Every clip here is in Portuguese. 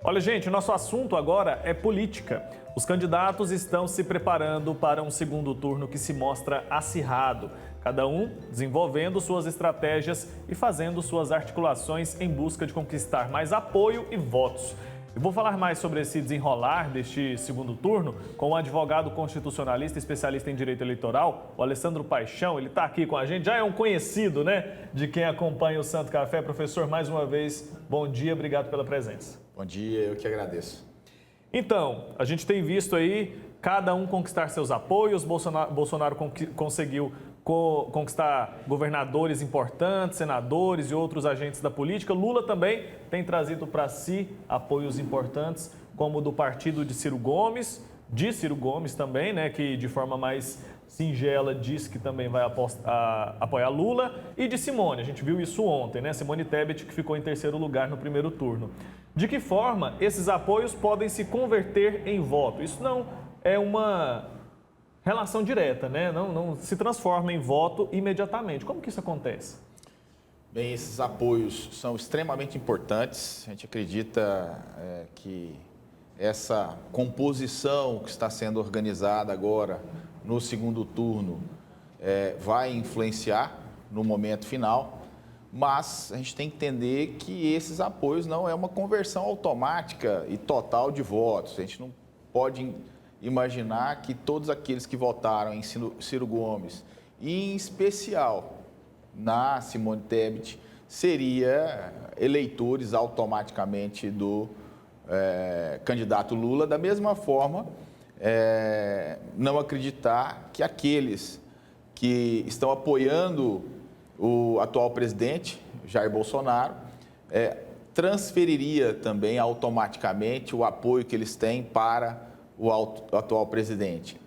Olha, gente, o nosso assunto agora é política. Os candidatos estão se preparando para um segundo turno que se mostra acirrado, cada um desenvolvendo suas estratégias e fazendo suas articulações em busca de conquistar mais apoio e votos. Eu vou falar mais sobre esse desenrolar deste segundo turno com o advogado constitucionalista especialista em direito eleitoral, o Alessandro Paixão. Ele está aqui com a gente, já é um conhecido, né, de quem acompanha o Santo Café. Professor, mais uma vez, bom dia, obrigado pela presença. Bom dia, eu que agradeço. Então, a gente tem visto aí cada um conquistar seus apoios. Bolsonaro conseguiu conquistar governadores importantes, senadores e outros agentes da política. Lula também tem trazido para si apoios importantes, como o do partido de Ciro Gomes também, né, que de forma mais singela diz que também vai apoiar Lula, e de Simone. A gente viu isso ontem, né? Simone Tebet, que ficou em terceiro lugar no primeiro turno. De que forma esses apoios podem se converter em voto? Isso não é uma relação direta, né? Não se transforma em voto imediatamente. Como que isso acontece? Bem, esses apoios são extremamente importantes. A gente acredita que essa composição que está sendo organizada agora no segundo turno vai influenciar no momento final. Mas a gente tem que entender que esses apoios não é uma conversão automática e total de votos. A gente não pode imaginar que todos aqueles que votaram em Ciro Gomes, e em especial na Simone Tebet, seriam eleitores automaticamente do candidato Lula. Da mesma forma, não acreditar que aqueles que estão apoiando o atual presidente, Jair Bolsonaro, transferiria também automaticamente o apoio que eles têm para o atual presidente.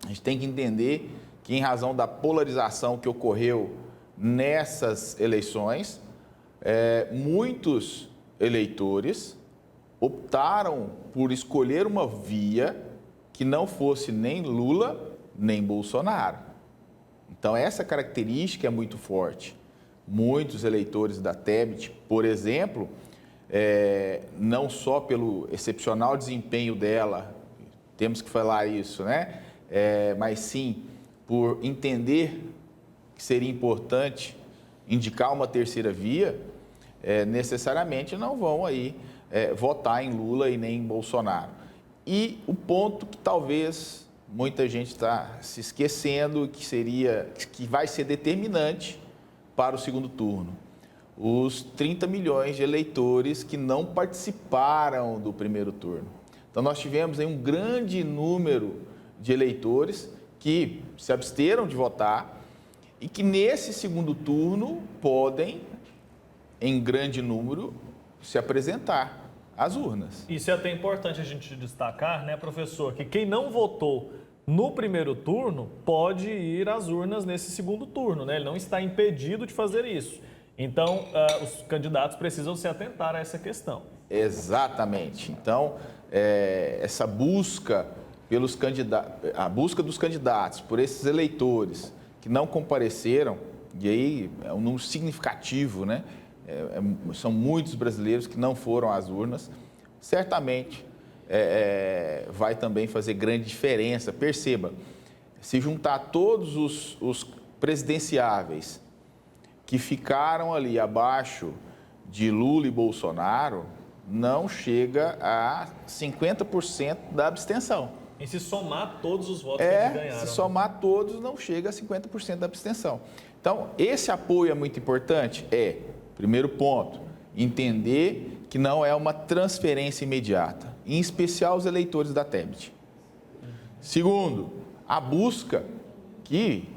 A gente tem que entender que, em razão da polarização que ocorreu nessas eleições, muitos eleitores optaram por escolher uma via que não fosse nem Lula nem Bolsonaro. Então, essa característica é muito forte. Muitos eleitores da Tebet, por exemplo, não só pelo excepcional desempenho dela, temos que falar isso, né? Mas sim por entender que seria importante indicar uma terceira via, necessariamente não vão aí votar em Lula e nem em Bolsonaro. E o ponto que talvez muita gente está se esquecendo, que vai ser determinante para o segundo turno. Os 30 milhões de eleitores que não participaram do primeiro turno. Então, nós tivemos aí um grande número de eleitores que se absteram de votar e que nesse segundo turno podem, em grande número, se apresentar às urnas. Isso é até importante a gente destacar, né, professor, que quem não votou no primeiro turno pode ir às urnas nesse segundo turno, né? Ele não está impedido de fazer isso. Então, os candidatos precisam se atentar a essa questão. Exatamente. Então, essa busca pelos a busca dos candidatos por esses eleitores que não compareceram, e aí é um número significativo, né? São muitos brasileiros que não foram às urnas, certamente vai também fazer grande diferença. Perceba, se juntar todos os presidenciáveis que ficaram ali abaixo de Lula e Bolsonaro, não chega a 50% da abstenção. E se somar todos os votos que eles ganharam. Se somar todos, não chega a 50% da abstenção. Então, esse apoio é muito importante? Primeiro ponto, entender que não é uma transferência imediata, em especial os eleitores da Tebet. Segundo, a busca que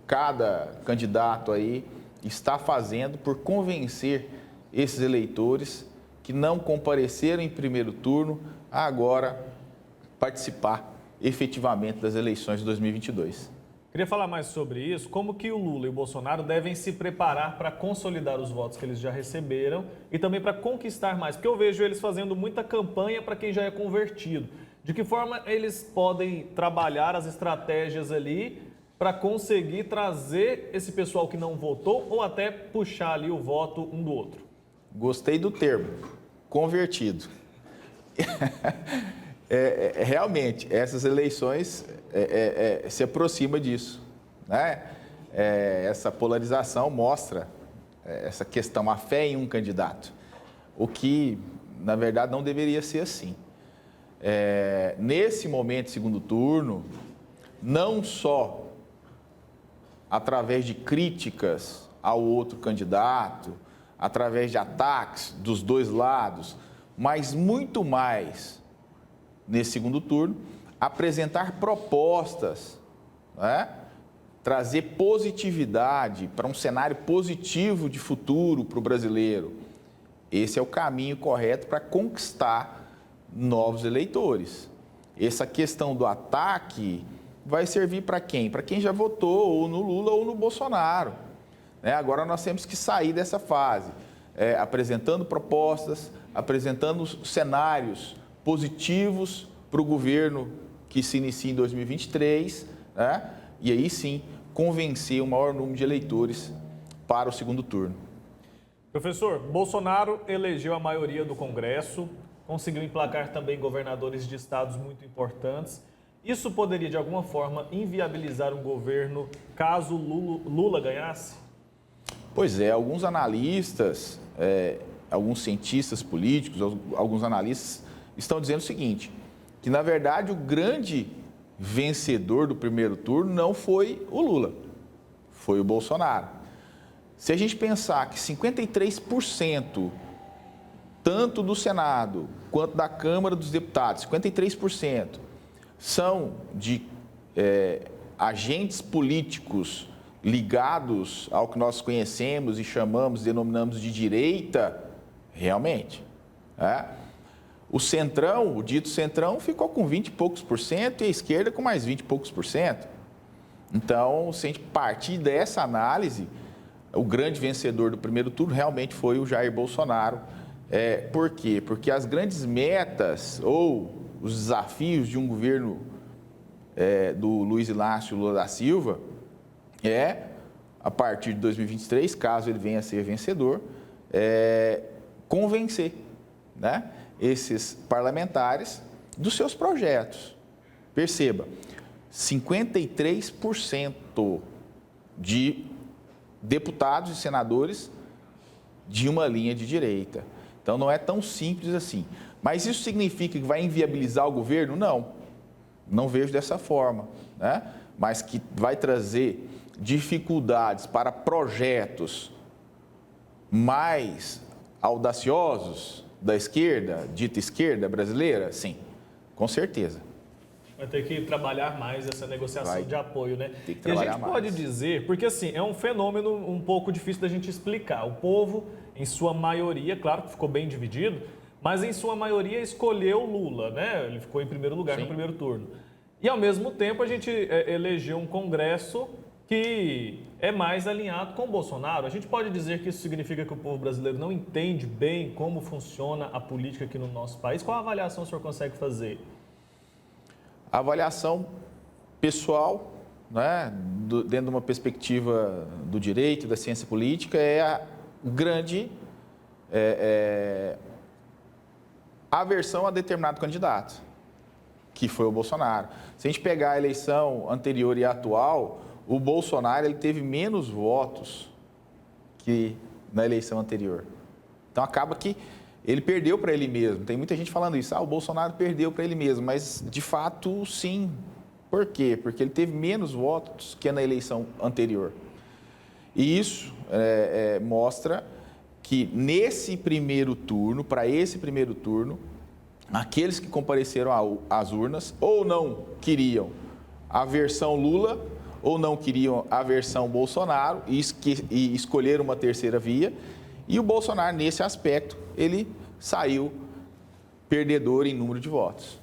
cada candidato aí está fazendo por convencer esses eleitores que não compareceram em primeiro turno a agora participar efetivamente das eleições de 2022. Queria falar mais sobre isso, como que o Lula e o Bolsonaro devem se preparar para consolidar os votos que eles já receberam e também para conquistar mais, porque eu vejo eles fazendo muita campanha para quem já é convertido. De que forma eles podem trabalhar as estratégias ali para conseguir trazer esse pessoal que não votou ou até puxar ali o voto um do outro? Gostei do termo, convertido. realmente, essas eleições se aproximam disso, né? Essa polarização mostra essa questão, a fé em um candidato, o que, na verdade, não deveria ser assim. Nesse momento, segundo turno, não só através de críticas ao outro candidato, através de ataques dos dois lados, mas muito mais, nesse segundo turno, apresentar propostas, né? Trazer positividade para um cenário positivo de futuro para o brasileiro. Esse é o caminho correto para conquistar novos eleitores. Essa questão do ataque vai servir para quem? Para quem já votou ou no Lula ou no Bolsonaro. Agora nós temos que sair dessa fase, apresentando propostas, apresentando cenários positivos para o governo que se inicia em 2023, né? E aí sim convencer o maior número de eleitores para o segundo turno. Professor, Bolsonaro elegeu a maioria do Congresso, conseguiu emplacar também governadores de estados muito importantes. Isso poderia, de alguma forma, inviabilizar um governo caso Lula ganhasse? Pois é, alguns analistas, alguns cientistas políticos, alguns analistas estão dizendo o seguinte, que na verdade o grande vencedor do primeiro turno não foi o Lula, foi o Bolsonaro. Se a gente pensar que 53%, tanto do Senado quanto da Câmara dos Deputados, 53%, são de agentes políticos ligados ao que nós conhecemos e chamamos, denominamos de direita, realmente. O Centrão, o dito Centrão, ficou com 20 e poucos por cento e a esquerda com mais 20 e poucos por cento. Então, se a gente partir dessa análise, o grande vencedor do primeiro turno realmente foi o Jair Bolsonaro. Por quê? Porque as grandes metas ou os desafios de um governo do Luiz Inácio Lula da Silva a partir de 2023, caso ele venha a ser vencedor, convencer, né, esses parlamentares dos seus projetos. Perceba, 53% de deputados e senadores de uma linha de direita. Então, não é tão simples assim. Mas isso significa que vai inviabilizar o governo? Não, não vejo dessa forma, né? Mas que vai trazer dificuldades para projetos mais audaciosos da esquerda, dita esquerda brasileira? Sim, com certeza. Vai ter que trabalhar mais essa negociação de apoio, né? Tem que e a trabalhar gente mais. pode dizer, porque assim, é um fenômeno um pouco difícil da gente explicar. O povo, em sua maioria, claro que ficou bem dividido, mas em sua maioria escolheu Lula, né? Ele ficou em primeiro lugar Sim. no primeiro turno. E ao mesmo tempo a gente elegeu um Congresso que é mais alinhado com o Bolsonaro. A gente pode dizer que isso significa que o povo brasileiro não entende bem como funciona a política aqui no nosso país? Qual a avaliação o senhor consegue fazer? A avaliação pessoal, né, dentro de uma perspectiva do direito, da ciência política, é a grande aversão a determinado candidato, que foi o Bolsonaro. Se a gente pegar a eleição anterior e atual, o Bolsonaro ele teve menos votos que na eleição anterior. Então, acaba que ele perdeu para ele mesmo. Tem muita gente falando isso. O Bolsonaro perdeu para ele mesmo. Mas, de fato, sim. Por quê? Porque ele teve menos votos que na eleição anterior. E isso mostra que nesse primeiro turno, para esse primeiro turno, aqueles que compareceram às urnas ou não queriam a versão Lula ou não queriam a versão Bolsonaro e escolheram uma terceira via. E o Bolsonaro, nesse aspecto, ele saiu perdedor em número de votos.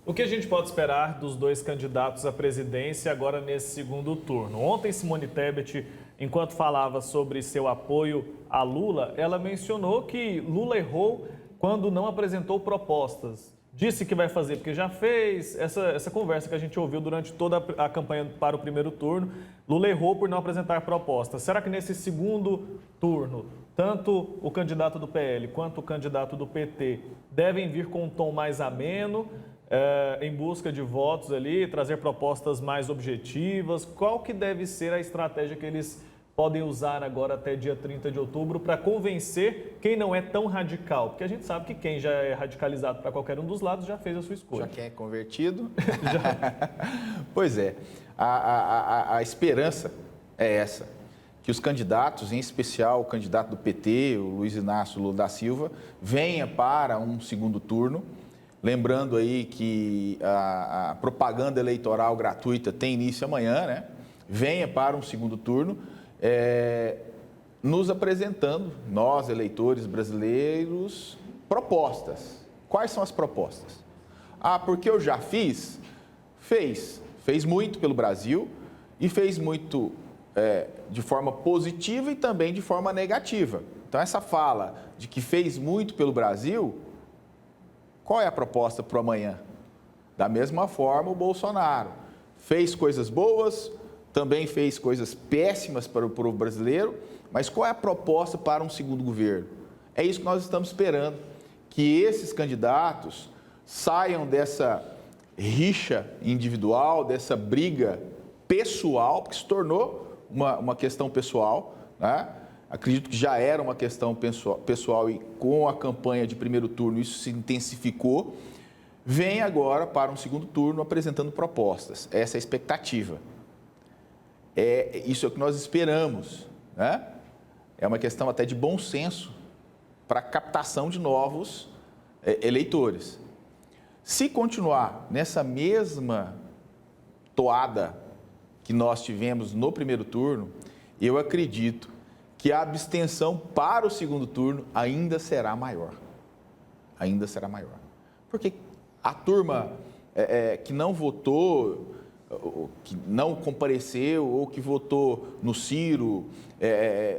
O que a gente pode esperar dos dois candidatos à presidência agora nesse segundo turno? Ontem, Simone Tebet, enquanto falava sobre seu apoio a Lula, ela mencionou que Lula errou quando não apresentou propostas. Disse que vai fazer porque já fez. Essa conversa que a gente ouviu durante toda a campanha para o primeiro turno, Lula errou por não apresentar propostas. Será que nesse segundo turno tanto o candidato do PL quanto o candidato do PT devem vir com um tom mais ameno, em busca de votos ali, trazer propostas mais objetivas? Qual que deve ser a estratégia que eles podem usar agora até dia 30 de outubro para convencer quem não é tão radical? Porque a gente sabe que quem já é radicalizado para qualquer um dos lados já fez a sua escolha. Já quem é convertido? Pois é, a esperança é essa, que os candidatos, em especial o candidato do PT, o Luiz Inácio Lula da Silva, venha para um segundo turno. Lembrando aí que a propaganda eleitoral gratuita tem início amanhã, né? Venha para um segundo turno, nos apresentando, nós, eleitores brasileiros, propostas. Quais são as propostas? Porque eu já fiz? Fez muito pelo Brasil e fez muito de forma positiva e também de forma negativa. Então, essa fala de que fez muito pelo Brasil, qual é a proposta para o amanhã? Da mesma forma, o Bolsonaro fez coisas boas, também fez coisas péssimas para o povo brasileiro, mas qual é a proposta para um segundo governo? É isso que nós estamos esperando, que esses candidatos saiam dessa rixa individual, dessa briga pessoal, que se tornou uma questão pessoal, né? Acredito que já era uma questão pessoal e com a campanha de primeiro turno isso se intensificou. Vem agora para um segundo turno apresentando propostas. Essa é a expectativa. Isso é o que nós esperamos, né? É uma questão até de bom senso para a captação de novos eleitores. Se continuar nessa mesma toada que nós tivemos no primeiro turno, eu acredito que a abstenção para o segundo turno ainda será maior. Ainda será maior. Porque a turma que não votou, que não compareceu, ou que votou no Ciro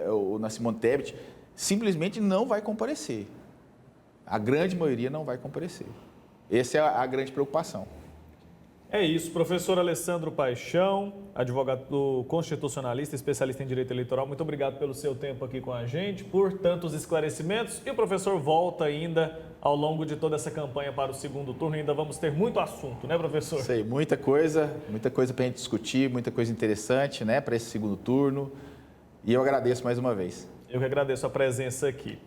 ou na Simone Tebet, simplesmente não vai comparecer. A grande maioria não vai comparecer. Essa é a grande preocupação. É isso, professor Alessandro Paixão, advogado constitucionalista, especialista em direito eleitoral, muito obrigado pelo seu tempo aqui com a gente, por tantos esclarecimentos. E o professor volta ainda ao longo de toda essa campanha para o segundo turno, ainda vamos ter muito assunto, né, professor? Sei, muita coisa para a gente discutir, muita coisa interessante, né, para esse segundo turno. E eu agradeço mais uma vez. Eu que agradeço a presença aqui.